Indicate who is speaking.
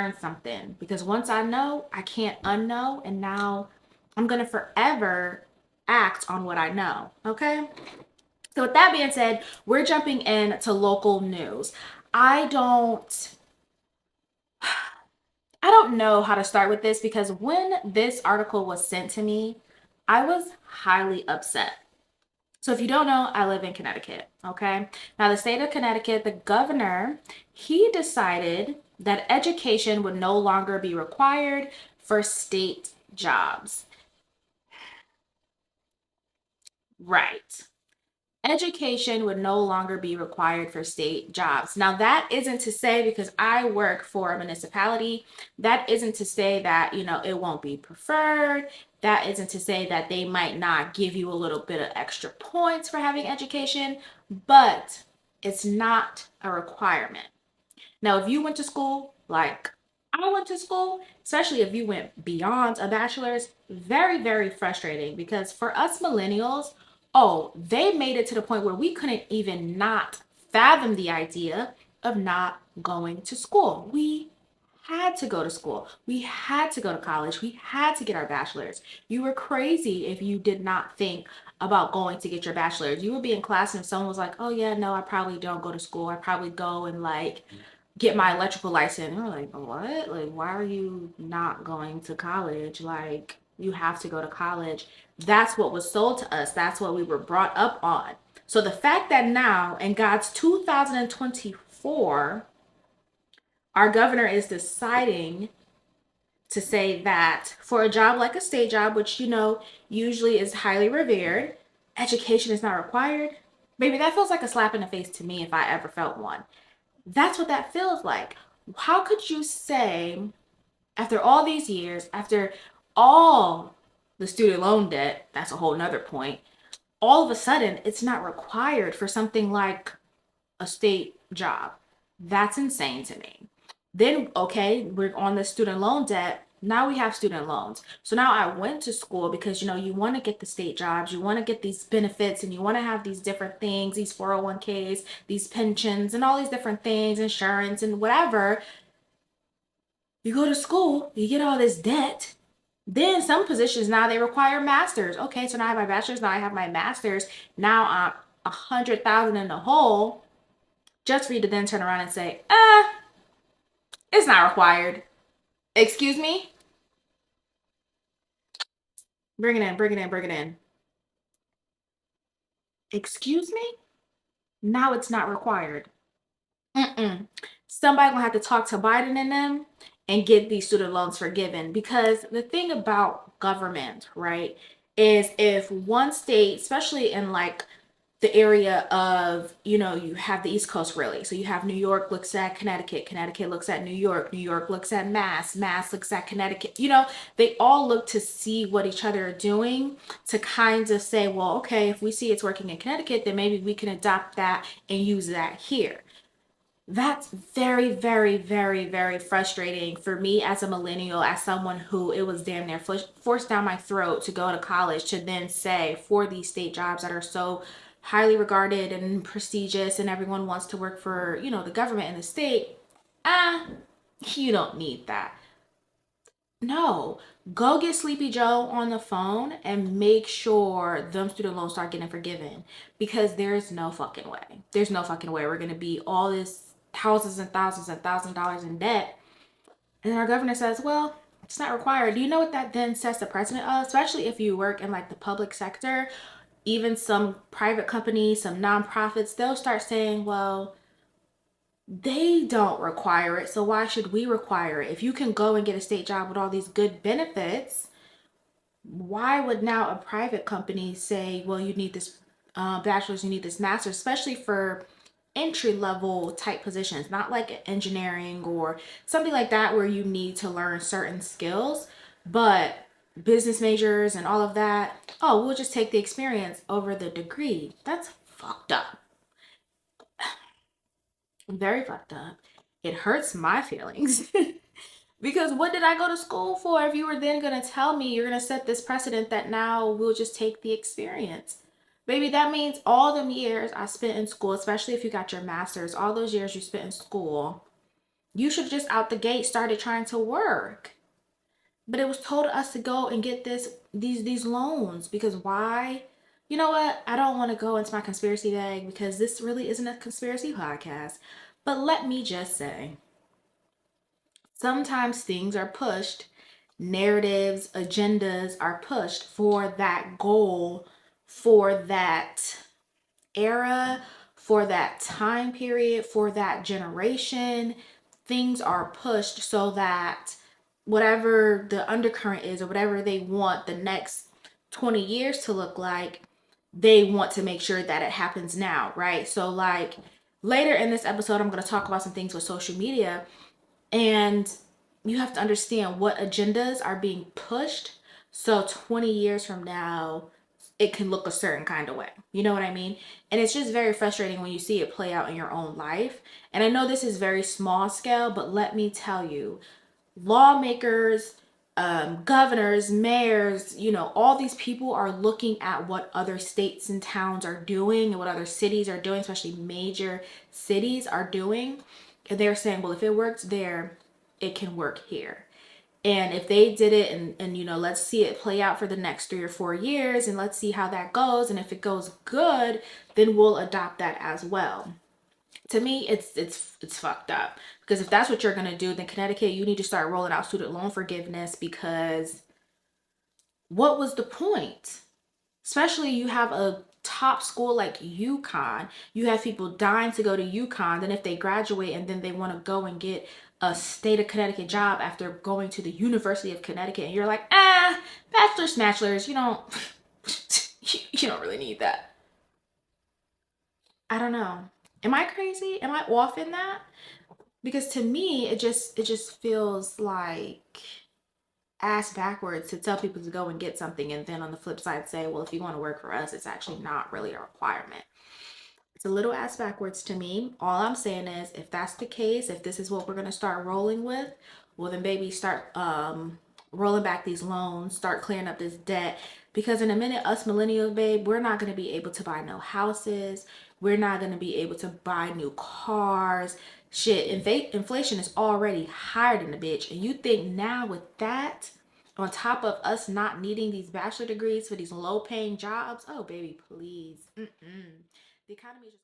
Speaker 1: learn something, because once I know, I can't unknow, and now I'm going to forever act on what I know. Okay? So with that being said, we're jumping into local news. I don't I don't know how to start with this, because when this article was sent to me, I was highly upset. So if you don't know, I live in Connecticut, okay? Now the state of Connecticut, the governor, he decided that education would no longer be required for state jobs. Right. Education would no longer be required for state jobs. Now, that isn't to say, because I work for a municipality, that isn't to say that, it won't be preferred. That isn't to say that they might not give you a little bit of extra points for having education, but it's not a requirement. Now, if you went to school like I went to school, especially if you went beyond a bachelor's, very, very frustrating, because for us millennials, oh, they made it to the point where we couldn't even not fathom the idea of not going to school. We had to go to school. We had to go to college. We had to get our bachelor's. You were crazy if you did not think about going to get your bachelor's. You would be in class and if someone was like, oh yeah, no, I probably don't go to school. I probably go and like get my electrical license. And we're like, what? Like, why are you not going to college? Like, you have to go to college. That's what was sold to us. That's what we were brought up on. So the fact that now in God's 2024, our governor is deciding to say that for a job like a state job, which usually is highly revered, education is not required. Baby, that feels like a slap in the face to me if I ever felt one. That's what that feels like. How could you say, after all these years, after all the student loan debt, that's a whole nother point, all of a sudden it's not required for something like a state job? That's insane to me. Then, okay, we're on the student loan debt. Now we have student loans. So now I went to school because, you want to get the state jobs, you want to get these benefits, and you want to have these different things, these 401ks, these pensions, and all these different things, insurance and whatever. You go to school, you get all this debt. Then some positions now they require masters. Okay, so now I have my bachelor's, now I have my master's. Now I'm 100,000 in the hole, just for you to then turn around and say, it's not required. Excuse me? Bring it in, bring it in, bring it in. Excuse me? Now it's not required. Mm-mm. Somebody gonna have to talk to Biden and them and get these student loans forgiven. Because the thing about government, right, is if one state, especially in like the area of, you have the East Coast really. So you have New York looks at Connecticut, Connecticut looks at New York, New York looks at Mass, Mass looks at Connecticut. They all look to see what each other are doing to kind of say, well, okay, if we see it's working in Connecticut, then maybe we can adopt that and use that here. That's very, very, very, very frustrating for me as a millennial, as someone who it was damn near forced down my throat to go to college, to then say for these state jobs that are so highly regarded and prestigious and everyone wants to work for, the government and the state, ah, you don't need that. No, go get Sleepy Joe on the phone and make sure them student loans start getting forgiven, because there's no fucking way. There's no fucking way we're gonna be all this thousands and thousands and $1,000 in debt, and our governor says, well, it's not required. Do you know what that then sets the precedent of? Especially if you work in like the public sector, even some private companies, some nonprofits, they'll start saying, well, they don't require it, so why should we require it? If you can go and get a state job with all these good benefits, why would now a private company say, well, you need this bachelor's, you need this master's, especially for entry level type positions, not like engineering or something like that where you need to learn certain skills, but business majors and all of that, oh, we'll just take the experience over the degree. That's fucked up. Very fucked up. It hurts my feelings. Because what did I go to school for if you were then going to tell me you're going to set this precedent that now we'll just take the experience? Baby, that means all them years I spent in school, especially if you got your master's, all those years you spent in school, You should just out the gate started trying to work. But it was told us to go and get these loans because why? You know what? I don't want to go into my conspiracy bag because this really isn't a conspiracy podcast. But let me just say, sometimes things are pushed, narratives, agendas are pushed for that goal, for that era, for that time period, for that generation. Things are pushed so that whatever the undercurrent is or whatever they want the next 20 years to look like, they want to make sure that it happens now, right? So, like, later in this episode, I'm going to talk about some things with social media, and you have to understand what agendas are being pushed. So 20 years from now, it can look a certain kind of way. You know what I mean? And it's just very frustrating when you see it play out in your own life. And I know this is very small scale, but let me tell you, lawmakers, governors, mayors, all these people are looking at what other states and towns are doing and what other cities are doing, especially major cities are doing. And they're saying, well, if it works there, it can work here. And if they did it and let's see it play out for the next 3 or 4 years and let's see how that goes. And if it goes good, then we'll adopt that as well. To me, it's fucked up. Because if that's what you're gonna do, then Connecticut, you need to start rolling out student loan forgiveness because what was the point? Especially you have a top school like UConn. You have people dying to go to UConn. Then if they graduate and then they want to go and get a state of Connecticut job after going to the University of Connecticut, and you're like, bachelor's, smatchlers, you don't, you don't really need that. I don't know. Am I crazy? Am I off in that? Because to me, it just feels like ass backwards to tell people to go and get something and then on the flip side say, well, if you want to work for us, it's actually not really a requirement. It's a little ass backwards to me. All I'm saying is if that's the case, if this is what we're going to start rolling with, well then baby, start rolling back these loans, start clearing up this debt, because in a minute us millennials, babe, we're not going to be able to buy no houses. We're not going to be able to buy new cars. Shit, inflation is already higher than the bitch. And you think now with that, on top of us not needing these bachelor degrees for these low paying jobs, oh baby, please. The economy is just